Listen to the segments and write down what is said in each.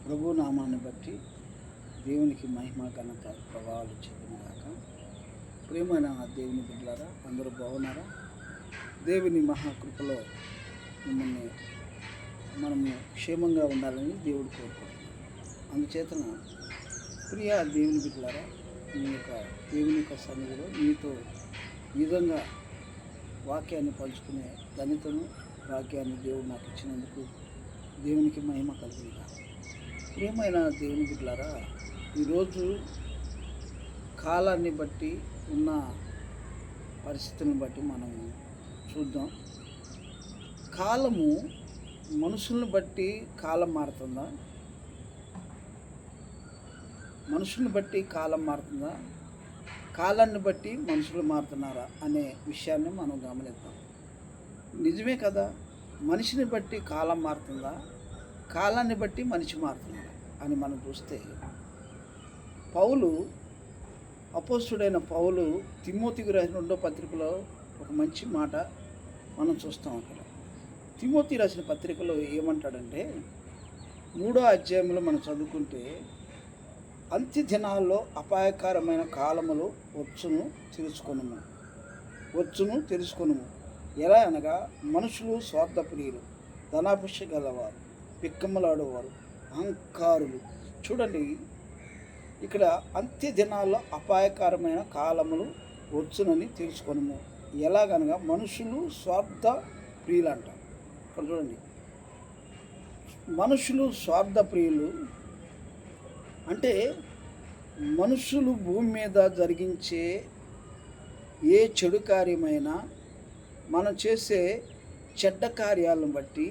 ప్రభు నామాన్ని బట్టి దేవునికి మహిమ ఘనత ప్రభావాలు చెందినగాక. ప్రియమైన దేవుని బిడ్డలారా, అందరూ బాగున్నారా? దేవుని మహాకృపలో మిమ్మల్ని మనము క్షేమంగా ఉండాలని దేవుడు కోరుకుంటున్నాడు. అందుచేతన ప్రియ దేవుని బిడ్డలారా, దేవుని యొక్క సన్నిధిలో మీతో ఈ విధంగా వాక్యాన్ని పంచుకునే ధన్యతను వాక్యాన్ని దేవుడు నాకు ఇచ్చినందుకు దేవునికి మహిమ కలుగుతుంది. ప్రియమైన దేవుని బిడ్డలారా, ఈరోజు కాలాన్ని బట్టి ఉన్న పరిస్థితులను బట్టి మనం చూద్దాం. కాలము మనుషుల్ని బట్టి కాలం మారుతుందా? మనుషుల్ని బట్టి కాలం మారుతుందా? కాలాన్ని బట్టి మనుషులు మారుతున్నారా అనే విషయాన్ని మనం గమనిద్దాం. నిజమే కదా, మనిషిని బట్టి కాలం మారుతుందా, కాలాన్ని బట్టి మనిషి మారుతున్నాడా అని మనం చూస్తే, పౌలు అపోస్తుడైన పౌలు తిమోతికి రాసిన 2వ పత్రికలో ఒక మంచి మాట మనం చూస్తాం. అక్కడ తిమోతి రాసిన పత్రికలో ఏమంటాడంటే, 3వ అధ్యాయంలో మనం చదువుకుంటే, అంత్య దినాల్లో అపాయకరమైన కాలములు వచ్చును తెలుసుకొనుము. ఎలా అనగా, మనుషులు స్వార్థప్రియులు, ధనాపేక్ష గలవారు, పిక్కమ్మలాడేవారు, అహంకారులు. చూడండి, ఇక్కడ అంత్య దినాల్లో అపాయకరమైన కాలములు వచ్చునని తెలుసుకొనుము. ఎలాగనగా మనుషులు స్వార్థ ప్రియులంట. ఇక్కడ చూడండి, మనుషులు స్వార్థ ప్రియులు అంటే మనుషులు భూమి మీద జరిగించే ఏ చెడు కార్యమైనా, మనం చేసే చెడ్డ కార్యాలను బట్టి,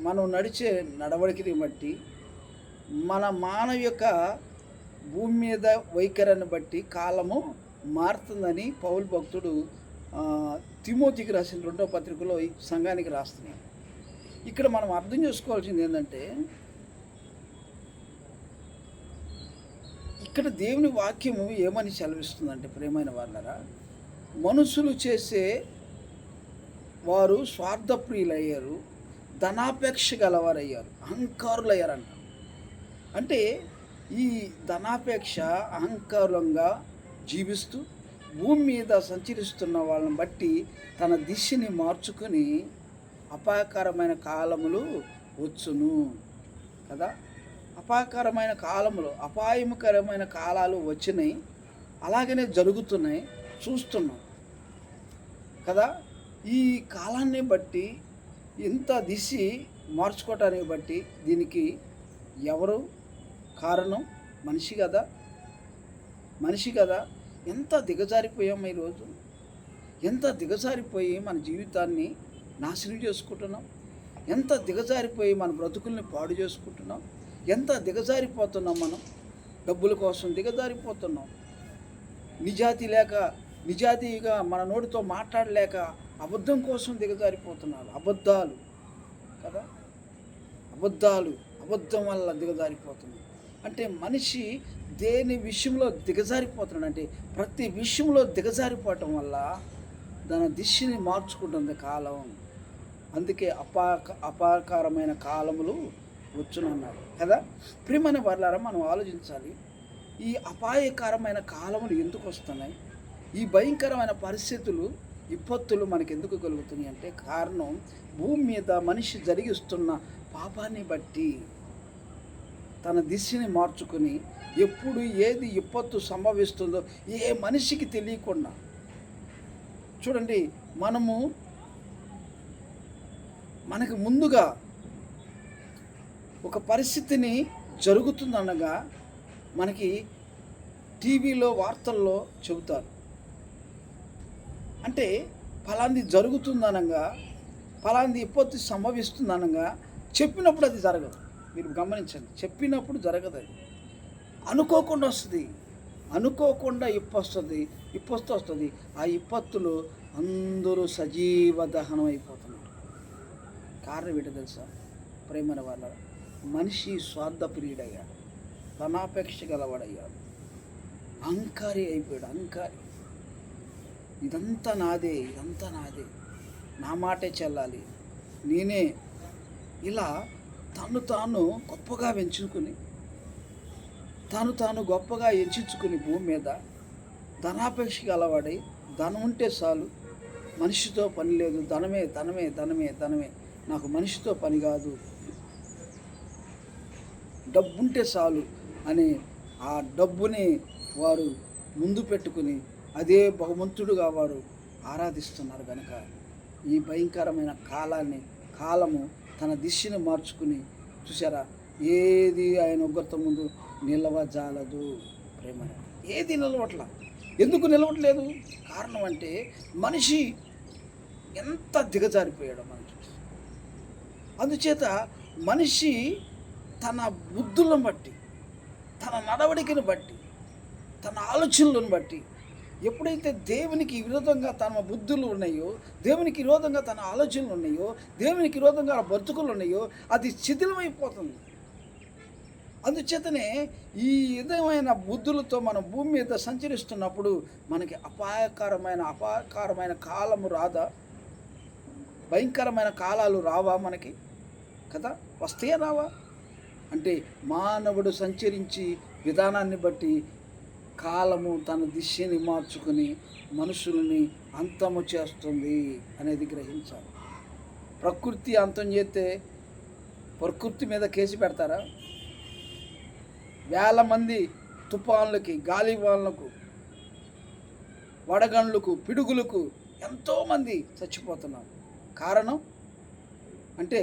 మనం నడిచే నడవడికని బట్టి, మన మానవ యొక్క భూమి మీద వైఖరిని బట్టి కాలము మారుతుందని పౌలు భక్తుడు తిమోతికి రాసిన 2వ పత్రికలో ఈ సంఘానికి రాస్తున్నాడు. ఇక్కడ మనం అర్థం చేసుకోవాల్సింది ఏంటంటే, ఇక్కడ దేవుని వాక్యము ఏమని సెలవిస్తుందంటే, ప్రియమైన వాళ్ళరా, మనుషులు చేసే వారు స్వార్థప్రియులయ్యారు, ధనాపేక్ష గలవారయ్యారు, అహంకారులు అయ్యారంట. అంటే ఈ ధనాపేక్ష, అహంకారంగా జీవిస్తూ భూమి మీద సంచరిస్తున్న వాళ్ళని బట్టి తన దిశని మార్చుకొని అపాయకరమైన కాలములు వచ్చును కదా. అపాయకరమైన కాలములు, అపాయకరమైన కాలాలు వచ్చినాయి, అలాగనే జరుగుతున్నాయి, చూస్తున్నాం కదా. ఈ కాలాన్ని బట్టి, ఇంత దిశ మార్చుకోవటానికి బట్టి దీనికి ఎవరు కారణం? మనిషి కదా. ఎంత దిగజారిపోయాం ఈరోజు, ఎంత దిగజారిపోయి మన జీవితాన్ని నాశనం చేసుకుంటున్నాం, ఎంత దిగజారిపోయి మన బ్రతుకుల్ని పాడు చేసుకుంటున్నాం, ఎంత దిగజారిపోతున్నాం. మనం డబ్బుల కోసం దిగజారిపోతున్నాం, నిజాయితీగా మన నోటితో మాట్లాడలేక అబద్ధం కోసం దిగజారిపోతున్నారు. అబద్ధాలు కదా, అబద్ధం వల్ల దిగజారిపోతున్నాం. అంటే మనిషి దేని విషయంలో దిగజారిపోతున్నాడు అంటే, ప్రతి విషయంలో దిగజారిపోవటం వల్ల దాని దిశని మార్చుకుంటుంది కాలం. అందుకే అపాయకరమైన కాలములు వచ్చునన్నాడు కదా. ప్రియమైన వాళ్ళారా, మనం ఆలోచించాలి, ఈ అపాయకరమైన కాలములు ఎందుకు వస్తున్నాయి? ఈ భయంకరమైన పరిస్థితులు, విపత్తులు మనకు ఎందుకు కలుగుతున్నాయి అంటే, కారణం భూమి మీద మనిషి జరిగిస్తున్న పాపాన్ని బట్టి తన దిశని మార్చుకుని, ఎప్పుడు ఏది విపత్తు సంభవిస్తుందో ఏ మనిషికి తెలియకుండా. చూడండి, మనకు ముందుగా ఒక పరిస్థితిని జరుగుతుందనగా మనకి టీవీలో, వార్తల్లో చెబుతారు. అంటే ఫలాంది జరుగుతుందనగా, ఫలాంది విపత్తు సంభవిస్తుందనగా చెప్పినప్పుడు అది జరగదు. మీరు గమనించండి, చెప్పినప్పుడు జరగదు. అది అనుకోకుండా వస్తుంది, అనుకోకుండా విపత్తు వస్తుంది. ఆ విపత్తులో అందరూ సజీవ దహనం అయిపోతున్నారు. కారణం ఏంటో తెలుసా? ప్రేమైన వాళ్ళ, మనిషి స్వార్థప్రియుడయ్యాడు, ధనాపేక్ష గలవాడయ్యాడు, అహంకారి అయిపోయాడు. అహంకారి, ఇదంతా నాదే, నా మాటే చెల్లాలి, నేనే, ఇలా తాను గొప్పగా పెంచుకుని తాను గొప్పగా ఎంచుకుని భూమి మీద ధనాపేక్షకి అలవాడై ధనం ఉంటే చాలు, మనిషితో పని లేదు, ధనమే ధనమే ధనమే ధనమే, నాకు మనిషితో పని కాదు, డబ్బుంటే చాలు అని ఆ డబ్బుని వారు ముందు పెట్టుకుని అదే భగవంతుడుగా వారు ఆరాధిస్తున్నారు. కనుక ఈ భయంకరమైన కాలము తన దిశని మార్చుకుని చూసారా, ఏది ఆయన ఉగ్రత ముందు నిలవజాలదు. ప్రేమ ఏది నిలవట్ల. ఎందుకు నిలవట్లేదు? కారణం అంటే మనిషి ఎంత దిగజారిపోయాడో మనం చూస్తాం. అందుచేత మనిషి తన బుద్ధులను బట్టి, తన నడవడికను బట్టి, తన ఆలోచనలను బట్టి ఎప్పుడైతే దేవునికి విరోధంగా తన బుద్ధులు ఉన్నాయో, దేవునికి విరోధంగా తన ఆలోచనలు ఉన్నాయో, దేవునికి విరోధంగా బ్రతుకులు ఉన్నాయో, అది శిథిలమైపోతుంది. అందుచేతనే ఈ విధమైన బుద్ధులతో మనం భూమి మీద సంచరిస్తున్నప్పుడు మనకి అపాయకరమైన కాలము రాదా? భయంకరమైన కాలాలు రావా మనకి? కదా, వస్తాయా రావా? అంటే మానవుడు సంచరించి విధానాన్ని బట్టి కాలము తన దిశని మార్చుకుని మనుషుల్ని అంతము చేస్తుంది అనేది గ్రహించాలి. ప్రకృతి అంతం చేస్తే ప్రకృతి మీద కేసు పెడతారా? వేల మంది తుఫాన్లకి, గాలివానలకు, వడగండ్లకు, పిడుగులకు ఎంతోమంది చచ్చిపోతున్నారు. కారణం అంటే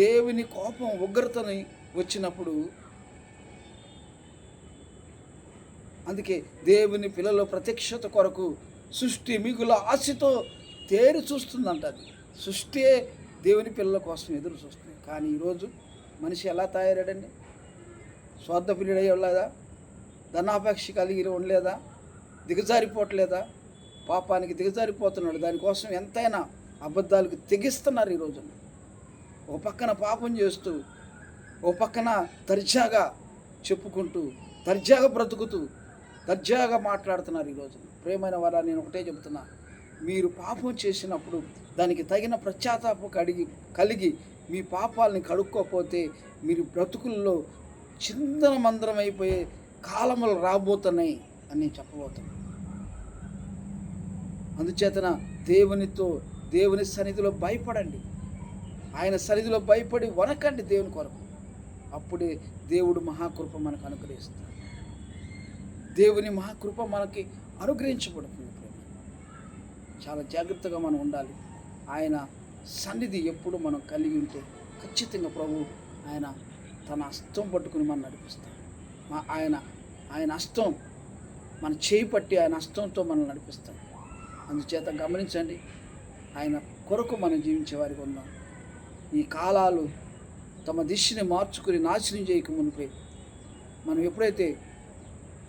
దేవుని కోపం ఉగ్రతని వచ్చినప్పుడు. అందుకే దేవుని పిల్లల ప్రత్యక్షత కొరకు సృష్టి మిగుల ఆశతో తేరి చూస్తుందంట. అది సృష్టి దేవుని పిల్లల కోసం ఎదురు చూస్తుంది. కానీ ఈరోజు మనిషి ఎలా తయారాడండి? స్వార్థప్రియుడై ఉండలేదా? ధనాపేక్ష కలిగి ఉండలేదా? దిగజారిపోవట్లేదా? పాపానికి దిగజారిపోతున్నాడు. దానికోసం ఎంతైనా అబద్ధాలకు తెగిస్తున్నారు ఈ రోజున. ఒక పక్కన పాపం చేస్తూ, ఒక పక్కన దర్జాగా చెప్పుకుంటూ, దర్జాగా బ్రతుకుతూ, దర్జాగా మాట్లాడుతున్నారు ఈ రోజున. ప్రేమైన వారా, నేను ఒకటే చెబుతున్నా, మీరు పాపం చేసినప్పుడు దానికి తగిన పశ్చాత్తాపం కలిగి మీ పాపాలని కడుక్కోకపోతే మీరు బ్రతుకుల్లో చిందనమందరం అయిపోయే కాలములు రాబోతున్నాయి అని నేను చెప్పబోతున్నాను. అందుచేతన దేవుని సన్నిధిలో భయపడండి. ఆయన సన్నిధిలో భయపడి వనకండి దేవుని కొరకు. అప్పుడే దేవుడు మహాకృప మనకు అనుగ్రహిస్తాడు. దేవుని మహాకృప మనకి అనుగ్రహించబడుతుంది. చాలా జాగ్రత్తగా మనం ఉండాలి. ఆయన సన్నిధి ఎప్పుడు మనం కలిగి ఉంటే ఖచ్చితంగా ప్రభు ఆయన తన హస్తం పట్టుకుని మనం నడిపిస్తాడు. ఆయన హస్తం మన చేయి పట్టి ఆయన హస్తంతో మనం నడిపిస్తాడు. అందుచేత గమనించండి, ఆయన కొరకు మనం జీవించే వారికి ఉన్నాం. ఈ కాలాలు తమ దిశని మార్చుకుని నాశనం చేయక మునిపే మనం ఎప్పుడైతే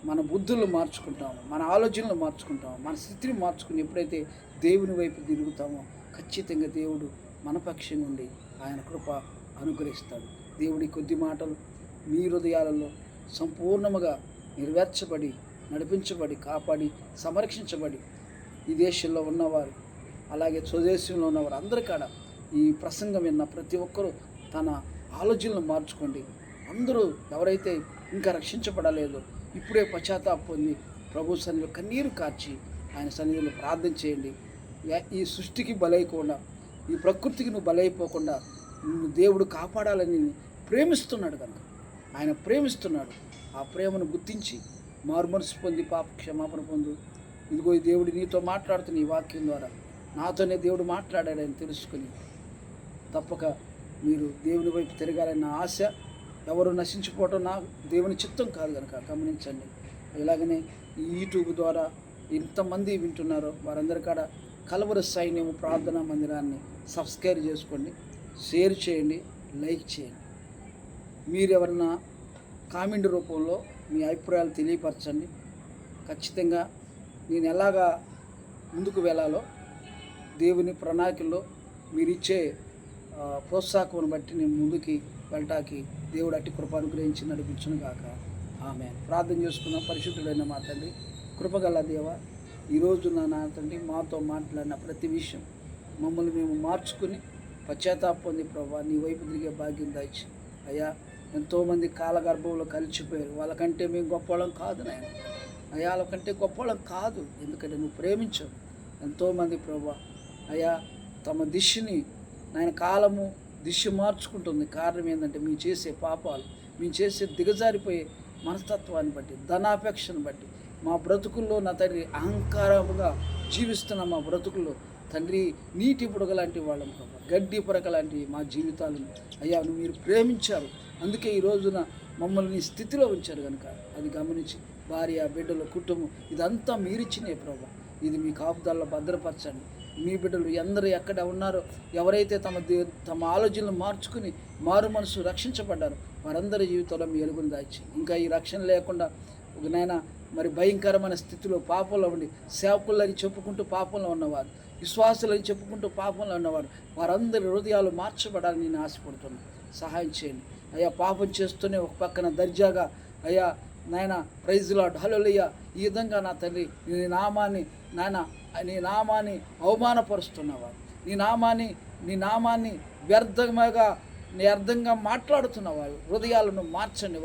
మన బుద్ధులను మార్చుకుంటామో, మన ఆలోచనలు మార్చుకుంటామో, మన స్థితిని మార్చుకుని ఎప్పుడైతే దేవుని వైపు తిరుగుతామో ఖచ్చితంగా దేవుడు మన పక్షం నుండి ఆయన కృప అనుగ్రహిస్తాడు. దేవుడి కొద్ది మాటలు మీ హృదయాలలో సంపూర్ణముగా నెరవేర్చబడి, నడిపించబడి, కాపాడి, సంరక్షించబడి ఈ దేశంలో ఉన్నవారు, అలాగే స్వదేశంలో ఉన్నవారు అందరి కాడ ఈ ప్రసంగం విన్న ప్రతి ఒక్కరూ తన ఆలోచనలు మార్చుకోండి. అందరూ ఎవరైతే ఇంకా రక్షించబడలేదో ఇప్పుడే పశ్చాత్తాపం పొంది ప్రభు సన్నిధిలో కన్నీరు కార్చి ఆయన సన్నిధిలో ప్రార్థన చేయండి. ఈ సృష్టికి బలైకుండా, ఈ ప్రకృతికి నువ్వు బలైపోకుండా దేవుడు కాపాడాలని ప్రేమిస్తున్నాడు. కనుక ఆయన ప్రేమిస్తున్నాడు. ఆ ప్రేమను గుర్తించి మారుమనసు పొంది పాప క్షమాపణ పొందు. ఇదిగో ఈ దేవుడు నీతో మాట్లాడుతున్న ఈ వాక్యం ద్వారా నాతోనే దేవుడు మాట్లాడాడని తెలుసుకుని తప్పక మీరు దేవుని వైపు తిరగాలన్న ఆశ. ఎవరు నశించిపోవటం నా దేవుని చిత్తం కాదు కనుక గమనించండి. ఇలాగనే ఈ యూట్యూబ్ ద్వారా ఎంతమంది వింటున్నారో వారందరి కాడ కలవరి సైన్యము ప్రార్థనా మందిరాన్ని సబ్స్క్రైబ్ చేసుకోండి, షేర్ చేయండి, లైక్ చేయండి. మీరు ఎవరన్నా కామెంట్ రూపంలో మీ అభిప్రాయాలు తెలియపరచండి. ఖచ్చితంగా నేను ఎలాగా ముందుకు వెళ్ళాలో దేవుని ప్రణాళికల్లో మీరిచ్చే ప్రోత్సాహం బట్టి నేను ముందుకి వెళ్ళటానికి దేవుడు అట్టి కృప అనుగ్రహించి నడిపించును గాక. ఆమె ప్రార్థన చేసుకున్న పరిశుద్ధుడైన మా తండ్రి, కృపగల దేవ, ఈరోజు నా తండ్రి మాతో మాట్లాడిన ప్రతి విషయం మమ్మల్ని మేము మార్చుకుని పశ్చాత్తాపం పొంది ప్రభావ నీ వైపు తిరిగే భాగ్యం దాచి అయ్యా ఎంతోమంది కాలగర్భంలో కలిసిపోయారు. వాళ్ళకంటే మేము గొప్పవాళ్ళం కాదు నాయన. అయ్యా వాళ్ళకంటే గొప్పవాళ్ళం కాదు, ఎందుకంటే నువ్వు ప్రేమించావు. ఎంతోమంది ప్రభా అయ్యా తమ దిశని నాయన కాలము దిశ మార్చుకుంటుంది. కారణం ఏంటంటే మేము చేసే పాపాలు, మేము చేసే దిగజారిపోయే మనస్తత్వాన్ని బట్టి, ధనాపేక్షను బట్టి మా బ్రతుకుల్లో నా తండ్రి అహంకారముగా జీవిస్తున్న మా బ్రతుకుల్లో తండ్రి నీటి బుడగ లాంటి వాళ్ళం ప్రభా, గడ్డి పొరక లాంటి మా జీవితాలను అయ్యా నువ్వు మీరు ప్రేమించారు. అందుకే ఈ రోజున మమ్మల్ని నీ స్థితిలో ఉంచారు కనుక అది గమనించి భార్య, బిడ్డలు, కుటుంబం ఇదంతా మీరిచ్చినే ప్రభా. ఇది మీ కాపుదల్లో భద్రపరచండి. మీ బిడ్డలు అందరూ ఎక్కడ ఉన్నారో, ఎవరైతే తమ ఆలోచనలు మార్చుకుని మారు మనసు రక్షించబడ్డారో వారందరి జీవితంలో మీ వెలుగును దాచి, ఇంకా ఈ రక్షణ లేకుండా ఒక నాయన మరి భయంకరమైన స్థితిలో పాపంలో ఉండి సేవకులని చెప్పుకుంటూ పాపంలో ఉన్నవారు, విశ్వాసులని చెప్పుకుంటూ పాపంలో ఉన్నవారు వారందరి హృదయాలు మార్చబడాలని నేను ఆశపడుతున్నాను. సహాయం చేయండి అయ్యా. పాపం చేస్తూనే ఒక పక్కన దర్జాగా అయ్యా నాయన ప్రైజ్ లార్డ్ హల్లెలూయా ఈ విధంగా నా తండ్రి నీ నామాన్ని అవమానపరుస్తున్నవారు, నీ నామాన్ని వ్యర్థంగా మాట్లాడుతున్నవారు హృదయాలను మార్చండి.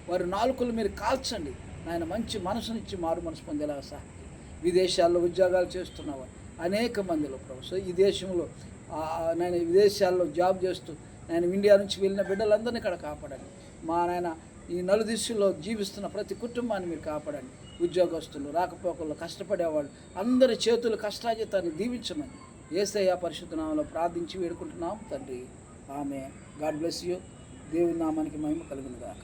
వారి నాలుకలు మీరు కాల్చండి నాయన. మంచి మనసునిచ్చి మారు మనసు పొందేలాగా సహాయం. విదేశాల్లో ఉద్యోగాలు చేస్తున్నవారు అనేక మందిలో ప్రభు ఈ దేశంలో నేను విదేశాల్లో జాబ్ చేస్తూ నేను ఇండియా నుంచి వెళ్ళిన బిడ్డలందరినీ ఇక్కడ కాపాడండి. మా నాయన ఈ నలుదిశల్లో జీవిస్తున్న ప్రతి కుటుంబాన్ని మీరు కాపాడండి. ఉద్యోగస్తులు, రాకపోకల్లో కష్టపడేవాళ్ళు అందరి చేతులు కష్టాజితాన్ని దీవించమని యేసయ్య పరిశుద్ధ నామములో ప్రార్థించి వేడుకుంటున్నాం తండ్రి. ఆమె. God bless you. దేవుని నామానికి మహిమ కలుగును గాక.